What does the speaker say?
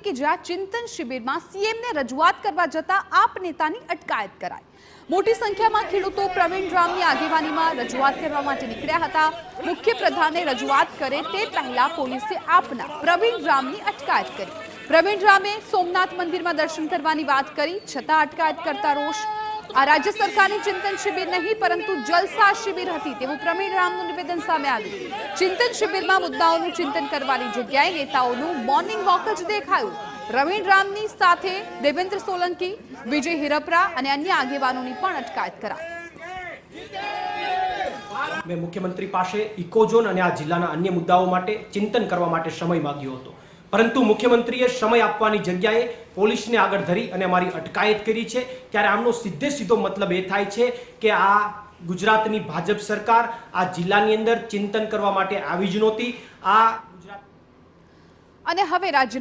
હતી કે જ્યાં ચિંતન શિબિરમાં સીએમને રજૂઆત કરવા જતા આપ નેતાની અટકાયત કરાઈ। મોટી સંખ્યામાં ખેડૂતો પ્રવીણ રામની આગેવાનીમાં રજૂઆત કરવા માટે નીકળ્યા હતા। મુખ્ય પ્રધાને રજૂઆત કરે તે પહેલા પોલીસે આપના પ્રવીણ રામની અટકાયત કરી। પ્રવીણ રામે સોમનાથ મંદિરમાં દર્શન કરવાની વાત કરી, છતાં અટકાયત કરતા રોષ। આ રાજ્ય સરકારની ચિંતન શિબિર નહીં પરંતુ જલસા શિબિર હતી તેવું પ્રવીણ રામનું નિવેદન સામે આવ્યું। ચિંતન શિબિરમાં મુદ્દાઓનું ચિંતન કરવાની જગ્યાએ નેતાઓનું મોર્નિંગ વોક જ દેખાયું। પ્રવીણ રામની સાથે દેવેન્દ્ર સોલંકી, વિજય હિરપરા અને અન્ય આગેવાનોની પણ અટકાયત કરાઈ। મેં મુખ્યમંત્રી પાસે ઇકોઝોન અને આ જિલ્લાના અન્ય મુદ્દાઓ માટે ચિંતન કરવા માટે સમય માંગ્યો હતો, પરંતુ મુખ્યમંત્રીએ સમય આપવાની જગ્યાએ પોલીસને આગળ ધરી અને અમારી અટકાયત કરી છે। ત્યારે આમનો સીધો મતલબ એ થાય છે કે આ ગુજરાતની ભાજપ સરકાર આ જિલ્લાની અંદર ચિંતન કરવા માટે આવી જ નહોતી। આ ગુજરાત અને હવે રાજ્ય